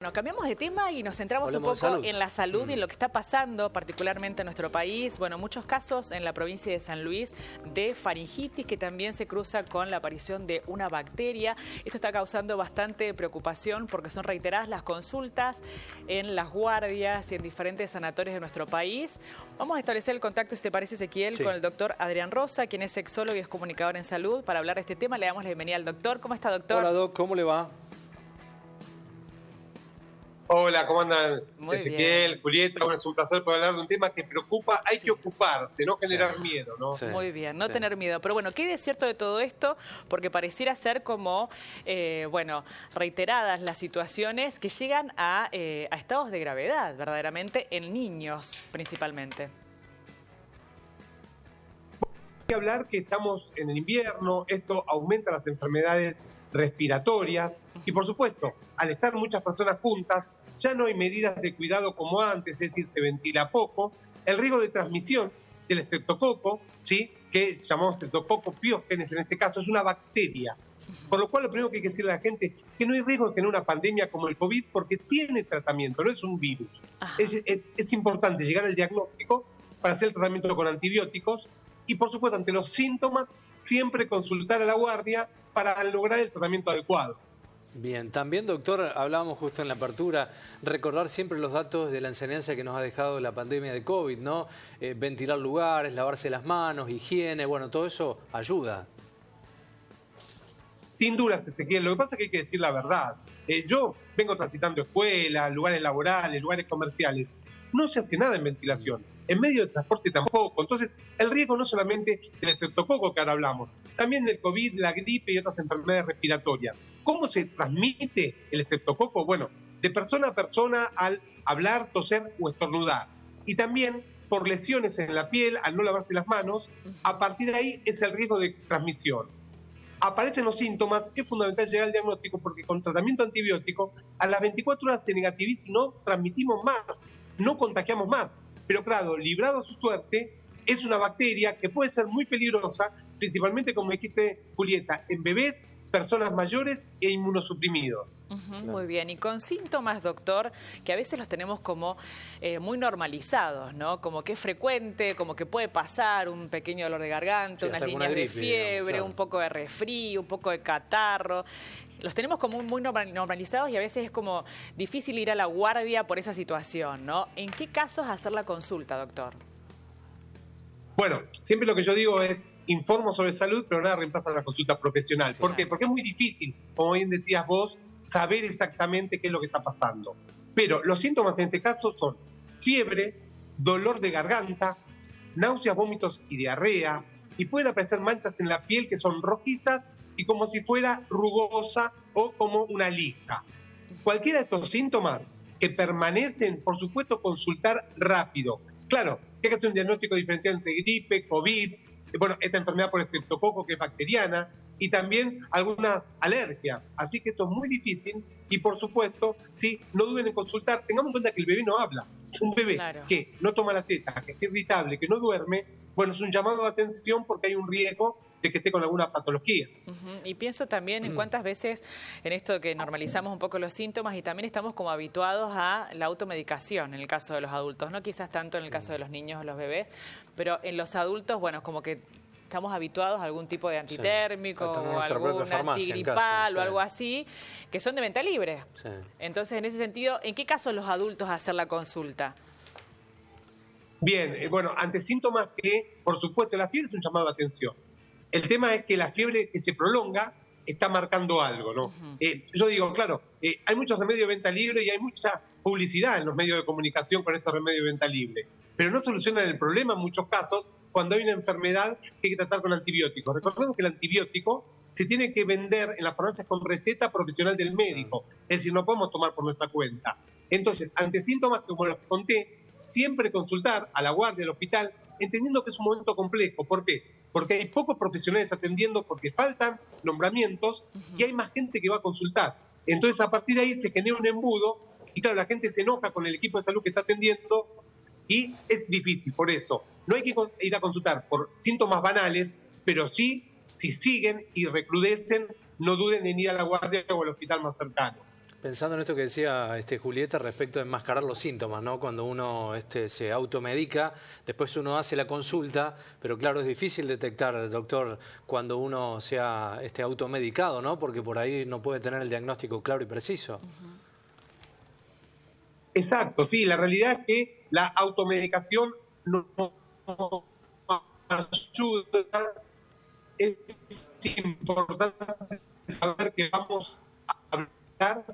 Bueno, cambiamos de tema y nos centramos un Hablemos poco en la salud y en lo que está pasando, particularmente en nuestro país. Bueno, muchos casos en la provincia de San Luis de faringitis que también se cruza con la aparición de una bacteria. Esto está causando bastante preocupación porque son reiteradas las consultas en las guardias y en diferentes sanatorios de nuestro país. Vamos a establecer el contacto, si te parece, Ezequiel, con el doctor Adrián Rosa, quien es sexólogo y es comunicador en salud. Para hablar de este tema le damos la bienvenida al doctor. ¿Cómo está, doctor? Hola, doc, ¿cómo le va? Hola, ¿cómo andan? Muy Ezequiel, bien. Julieta, bueno, es un placer poder hablar de un tema que preocupa. Hay que ocuparse, no generar miedo, ¿no? Sí. Muy bien, no tener miedo. Pero bueno, ¿qué es cierto de todo esto? Porque pareciera ser como, bueno, reiteradas las situaciones que llegan a estados de gravedad, verdaderamente, en niños principalmente. Hay que hablar que estamos en el invierno, esto aumenta las enfermedades respiratorias y, por supuesto, al estar muchas personas juntas, ya no hay medidas de cuidado como antes, es decir, se ventila poco. El riesgo de transmisión del estreptococo, ¿sí?, que llamamos estreptococo piógenes en este caso, es una bacteria. Por lo cual, lo primero que hay que decirle a la gente es que no hay riesgo de tener una pandemia como el COVID porque tiene tratamiento, no es un virus. Es importante llegar al diagnóstico para hacer el tratamiento con antibióticos y, por supuesto, ante los síntomas, siempre consultar a la guardia para lograr el tratamiento adecuado. Bien, también, doctor, hablábamos justo en la apertura, recordar siempre los datos de la enseñanza que nos ha dejado la pandemia de COVID, ¿no? Ventilar lugares, lavarse las manos, higiene, bueno, todo eso ayuda. Sin dudas, Ezequiel, lo que pasa es que hay que decir la verdad. Yo vengo transitando escuelas, lugares laborales, lugares comerciales. No se hace nada en ventilación. En medio de transporte tampoco. Entonces, el riesgo no solamente del estreptococo que ahora hablamos, también del COVID, la gripe y otras enfermedades respiratorias. ¿Cómo se transmite el estreptococo? Bueno, de persona a persona al hablar, toser o estornudar. Y también por lesiones en la piel, al no lavarse las manos. A partir de ahí es el riesgo de transmisión. Aparecen los síntomas, es fundamental llegar al diagnóstico porque con tratamiento antibiótico a las 24 horas se negativiza y no transmitimos más, no contagiamos más. Pero claro, librado su suerte, es una bacteria que puede ser muy peligrosa, principalmente, como dijiste, Julieta, en bebés, personas mayores e inmunosuprimidos. Muy bien, y con síntomas, doctor, que a veces los tenemos como muy normalizados, ¿no? Como que es frecuente, como que puede pasar un pequeño dolor de garganta, Sí, unas hasta líneas alguna de gripe, fiebre, digamos, claro. un poco de resfrío, un poco de catarro. Los tenemos como muy normalizados y a veces es como difícil ir a la guardia por esa situación, ¿no? ¿En qué casos hacer la consulta, doctor? Bueno, siempre lo que yo digo es, informo sobre salud, pero nada reemplaza la consulta profesional. ¿Por qué? Porque es muy difícil, como bien decías vos, saber exactamente qué es lo que está pasando. Pero los síntomas en este caso son fiebre, dolor de garganta, náuseas, vómitos y diarrea, y pueden aparecer manchas en la piel que son rojizas y como si fuera rugosa o como una lija. Cualquiera de estos síntomas que permanecen, por supuesto, consultar rápido. Claro, hay que hacer un diagnóstico diferencial entre gripe, COVID, bueno, esta enfermedad por estreptococo que es bacteriana, y también algunas alergias. Así que esto es muy difícil y, por supuesto, sí, no duden en consultar. Tengamos en cuenta que el bebé no habla. Un bebé que no toma la teta, que está irritable, que no duerme, bueno, es un llamado de atención porque hay un riesgo de que esté con alguna patología. Y pienso también en cuántas veces en esto que normalizamos un poco los síntomas y también estamos como habituados a la automedicación en el caso de los adultos, no quizás tanto en el caso de los niños o los bebés, pero en los adultos, bueno, es como que estamos habituados a algún tipo de antitérmico o algún antigripal o algo así, que son de venta libre. Sí. Entonces, en ese sentido, ¿en qué caso los adultos hacer la consulta? Bien, bueno, ante síntomas que, por supuesto, la fiebre es un llamado de atención. El tema es que la fiebre que se prolonga está marcando algo, ¿no? Yo digo, claro, hay muchos remedios de venta libre y hay mucha publicidad en los medios de comunicación con estos remedios de venta libre, pero no solucionan el problema en muchos casos cuando hay una enfermedad que hay que tratar con antibióticos. Recordemos que el antibiótico se tiene que vender en las farmacias con receta profesional del médico, es decir, no podemos tomar por nuestra cuenta. Entonces, ante síntomas como los que conté, siempre consultar a la guardia del hospital, entendiendo que es un momento complejo. ¿Por qué? Porque hay pocos profesionales atendiendo, porque faltan nombramientos y hay más gente que va a consultar. Entonces, a partir de ahí se genera un embudo y, claro, la gente se enoja con el equipo de salud que está atendiendo y es difícil. Por eso, no hay que ir a consultar por síntomas banales, pero sí, si siguen y recrudecen, no duden en ir a la guardia o al hospital más cercano. Pensando en esto que decía Julieta respecto de enmascarar los síntomas, ¿no? Cuando uno se automedica, después uno hace la consulta, pero claro, es difícil detectar, doctor, cuando uno se ha automedicado, ¿no? Porque por ahí no puede tener el diagnóstico claro y preciso. Exacto, sí, la realidad es que la automedicación no ayuda. Es importante saber que vamos a hablar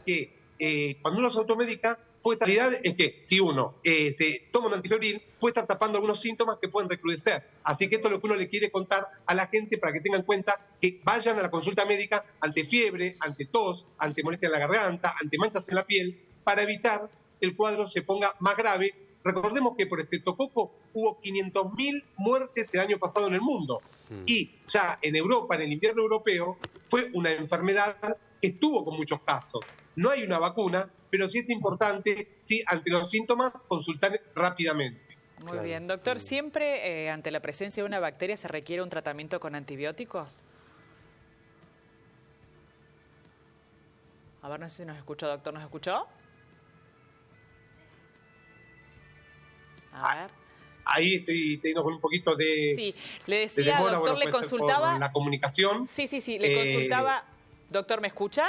que cuando uno se automedica, la realidad es que si uno se toma un antifebril, puede estar tapando algunos síntomas que pueden recrudecer. Así que esto es lo que uno le quiere contar a la gente para que tengan en cuenta que vayan a la consulta médica ante fiebre, ante tos, ante molestia en la garganta, ante manchas en la piel, para evitar que el cuadro se ponga más grave. Recordemos que por estreptococo hubo 500.000 muertes el año pasado en el mundo. Y ya en Europa, en el invierno europeo, fue una enfermedad que estuvo con muchos casos. No hay una vacuna, pero sí es importante, sí, ante los síntomas, consultar rápidamente. Muy bien. Doctor, ¿siempre ante la presencia de una bacteria se requiere un tratamiento con antibióticos? A ver, no sé si nos escuchó, doctor. ¿Nos escuchó? A ver. Ahí estoy teniendo con un poquito de... Sí, le decía, demora, doctor, le consultaba... por la comunicación. Sí, le consultaba... Doctor, ¿me escucha?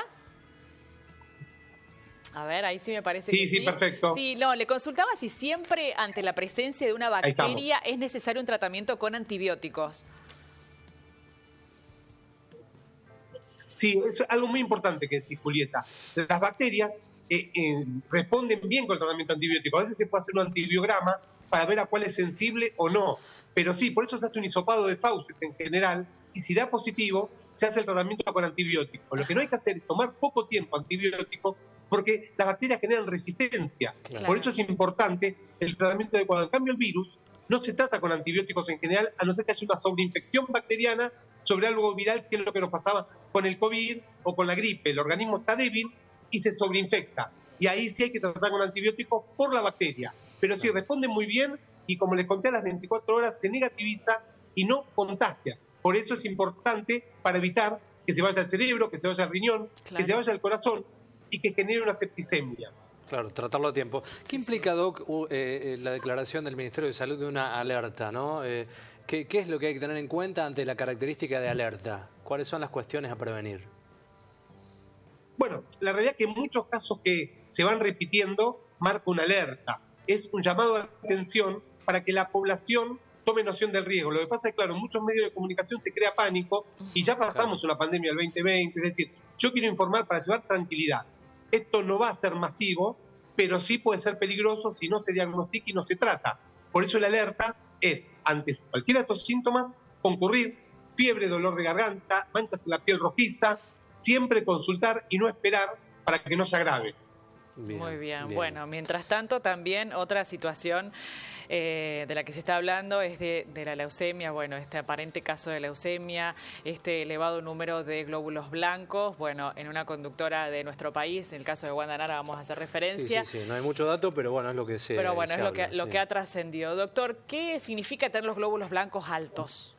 A ver, ahí sí me parece que sí. Sí, perfecto. Sí, no, le consultaba si siempre ante la presencia de una bacteria es necesario un tratamiento con antibióticos. Sí, es algo muy importante que decís, Julieta. Las bacterias responden bien con el tratamiento antibiótico. A veces se puede hacer un antibiograma para ver a cuál es sensible o no. Pero sí, por eso se hace un hisopado de fauces en general, y si da positivo, se hace el tratamiento con antibiótico. Lo que no hay que hacer es tomar poco tiempo antibiótico, porque las bacterias generan resistencia. Claro. Por eso es importante el tratamiento adecuado. En cambio, el virus no se trata con antibióticos en general, a no ser que haya una sobreinfección bacteriana sobre algo viral, que es lo que nos pasaba con el COVID o con la gripe. El organismo está débil y se sobreinfecta. Y ahí sí hay que tratar con antibióticos por la bacteria. Pero si responde muy bien y, como les conté, a las 24 horas se negativiza y no contagia. Por eso es importante para evitar que se vaya al cerebro, que se vaya al riñón, que se vaya al corazón y que genere una septicemia. Claro, tratarlo a tiempo. ¿Qué implica, Doc, la declaración del Ministerio de Salud de una alerta, ¿no? ¿Qué es lo que hay que tener en cuenta ante la característica de alerta? ¿Cuáles son las cuestiones a prevenir? Bueno, la realidad es que en muchos casos que se van repitiendo marca una alerta. Es un llamado de atención para que la población tome noción del riesgo. Lo que pasa es que, claro, en muchos medios de comunicación se crea pánico y ya pasamos una pandemia del 2020. Es decir, yo quiero informar para llevar tranquilidad. Esto no va a ser masivo, pero sí puede ser peligroso si no se diagnostica y no se trata. Por eso la alerta es, ante cualquiera de estos síntomas, concurrir, fiebre, dolor de garganta, manchas en la piel rojiza, siempre consultar y no esperar para que no se agrave. Bien, muy bien. Bueno, mientras tanto también otra situación de la que se está hablando es de la leucemia. Bueno, este aparente caso de leucemia, este elevado número de glóbulos blancos, bueno, en una conductora de nuestro país, en el caso de Wanda Nara vamos a hacer referencia. Sí, no hay mucho dato, pero bueno, es lo que se Pero bueno, se es habla, lo que ha trascendido. Doctor, ¿qué significa tener los glóbulos blancos altos?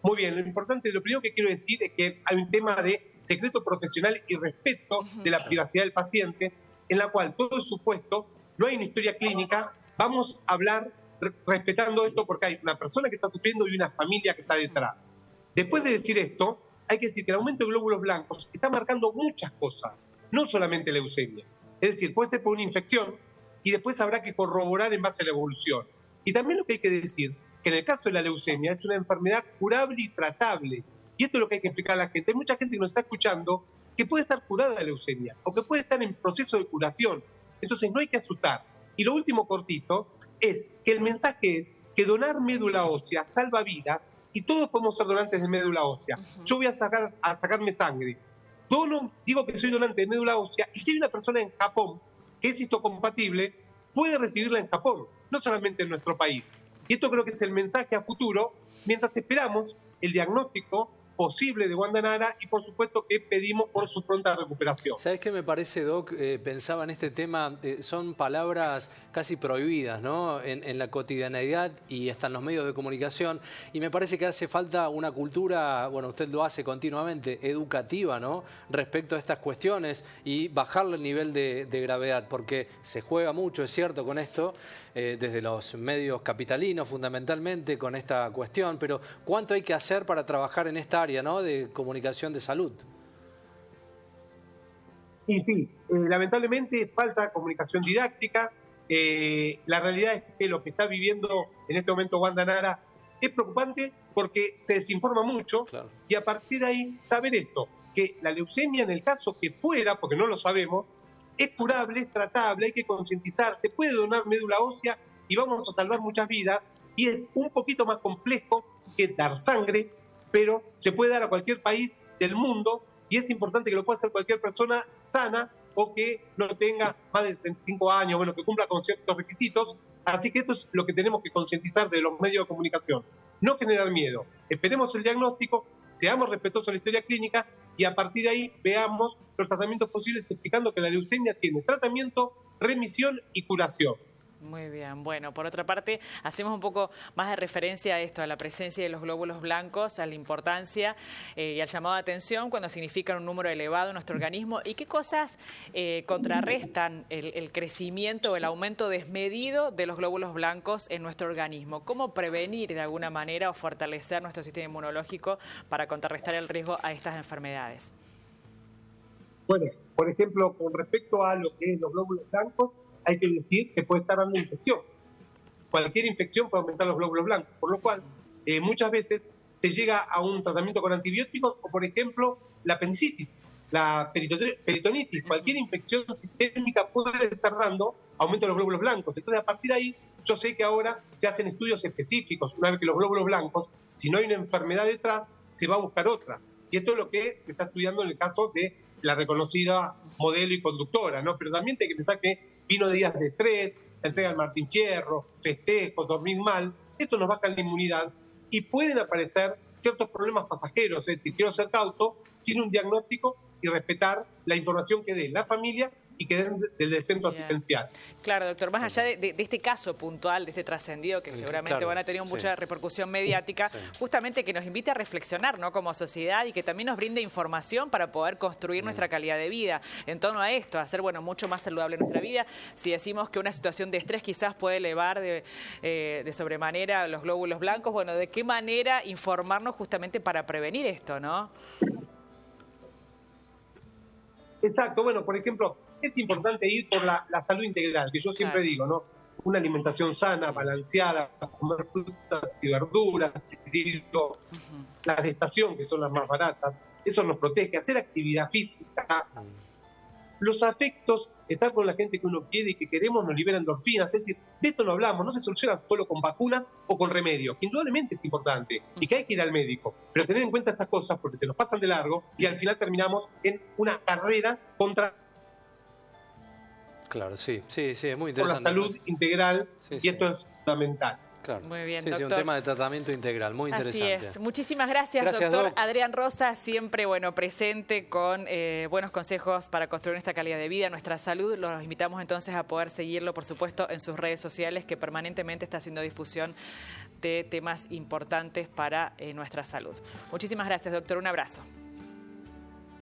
Muy bien, lo importante, lo primero que quiero decir es que hay un tema de secreto profesional y respeto de la privacidad del paciente, en la cual todo es supuesto, no hay una historia clínica, vamos a hablar respetando esto porque hay una persona que está sufriendo y una familia que está detrás. Después de decir esto, hay que decir que el aumento de glóbulos blancos está marcando muchas cosas, no solamente leucemia. Es decir, puede ser por una infección y después habrá que corroborar en base a la evolución. Y también lo que hay que decir, que en el caso de la leucemia es una enfermedad curable y tratable. Y esto es lo que hay que explicar a la gente. Hay mucha gente que nos está escuchando que puede estar curada de leucemia o que puede estar en proceso de curación. Entonces no hay que asustar. Y lo último cortito es que el mensaje es que donar médula ósea salva vidas y todos podemos ser donantes de médula ósea. Yo voy a sacarme sangre. Digo que soy donante de médula ósea y si hay una persona en Japón que es histocompatible, puede recibirla en Japón, no solamente en nuestro país. Y esto creo que es el mensaje a futuro, mientras esperamos el diagnóstico posible de Wanda Nara y por supuesto que pedimos por su pronta recuperación. ¿Sabés qué me parece, Doc? Pensaba en este tema, son palabras casi prohibidas, ¿no? En la cotidianeidad y hasta en los medios de comunicación, y me parece que hace falta una cultura, bueno, usted lo hace continuamente, educativa, ¿no? Respecto a estas cuestiones y bajarle el nivel de gravedad, porque se juega mucho, es cierto, con esto, desde los medios capitalinos fundamentalmente, con esta cuestión, pero ¿cuánto hay que hacer para trabajar en esta área, ¿no? De comunicación de salud? Y sí, lamentablemente falta comunicación didáctica. La realidad es que lo que está viviendo en este momento Wanda Nara es preocupante porque se desinforma mucho, claro. Y a partir de ahí saber esto, que la leucemia en el caso que fuera, porque no lo sabemos, es curable, es tratable, hay que concientizar, se puede donar médula ósea y vamos a salvar muchas vidas, y es un poquito más complejo que dar sangre, pero se puede dar a cualquier país del mundo y es importante que lo pueda hacer cualquier persona sana o que no tenga más de 65 años, bueno, que cumpla con ciertos requisitos. Así que esto es lo que tenemos que concientizar de los medios de comunicación. No generar miedo. Esperemos el diagnóstico, seamos respetuosos de la historia clínica y a partir de ahí veamos los tratamientos posibles, explicando que la leucemia tiene tratamiento, remisión y curación. Muy bien. Bueno, por otra parte, hacemos un poco más de referencia a esto, a la presencia de los glóbulos blancos, a la importancia y al llamado de atención cuando significan un número elevado en nuestro organismo. ¿Y qué cosas contrarrestan el crecimiento o el aumento desmedido de los glóbulos blancos en nuestro organismo? ¿Cómo prevenir de alguna manera o fortalecer nuestro sistema inmunológico para contrarrestar el riesgo a estas enfermedades? Bueno, por ejemplo, con respecto a lo que es los glóbulos blancos, hay que decir que puede estar dando infección. Cualquier infección puede aumentar los glóbulos blancos, por lo cual muchas veces se llega a un tratamiento con antibióticos o, por ejemplo, la apendicitis, la peritonitis. Cualquier infección sistémica puede estar dando aumento de los glóbulos blancos. Entonces, a partir de ahí, yo sé que ahora se hacen estudios específicos. Una vez que los glóbulos blancos, si no hay una enfermedad detrás, se va a buscar otra. Y esto es lo que se está estudiando en el caso de la reconocida modelo y conductora, ¿no? Pero también hay que pensar que vino de días de estrés, la entrega del Martín Fierro, festejos, dormir mal, esto nos baja la inmunidad y pueden aparecer ciertos problemas pasajeros, es decir, quiero ser cauto sin un diagnóstico y respetar la información que dé la familia y que den del centro asistencial. Claro, doctor, más allá de este caso puntual, de este trascendido, que seguramente van a tener mucha repercusión mediática, justamente que nos invite a reflexionar, ¿no?, como sociedad y que también nos brinde información para poder construir nuestra calidad de vida en torno a esto, a hacer mucho más saludable nuestra vida. Si decimos que una situación de estrés quizás puede elevar de sobremanera los glóbulos blancos, bueno, ¿de qué manera informarnos justamente para prevenir esto, no? Exacto, bueno, por ejemplo, es importante ir por la salud integral, que yo siempre digo, ¿no? Una alimentación sana, balanceada, comer frutas y verduras, las de estación, que son las más baratas, eso nos protege, hacer actividad física. Los afectos, estar con la gente que uno quiere y que queremos, nos libera endorfinas. Es decir, de esto no hablamos, no se soluciona solo con vacunas o con remedios, que indudablemente es importante y que hay que ir al médico. Pero tener en cuenta estas cosas porque se nos pasan de largo y al final terminamos en una carrera contra... Claro, sí, es muy interesante. Por la salud integral y esto es fundamental. Claro. Muy bien, doctor. doctor. Un tema de tratamiento integral, muy interesante. Así es. Muchísimas gracias, doctor. Doc. Adrián Rosa, siempre presente con buenos consejos para construir esta calidad de vida, nuestra salud. Los invitamos entonces a poder seguirlo, por supuesto, en sus redes sociales, que permanentemente está haciendo difusión de temas importantes para nuestra salud. Muchísimas gracias, doctor. Un abrazo.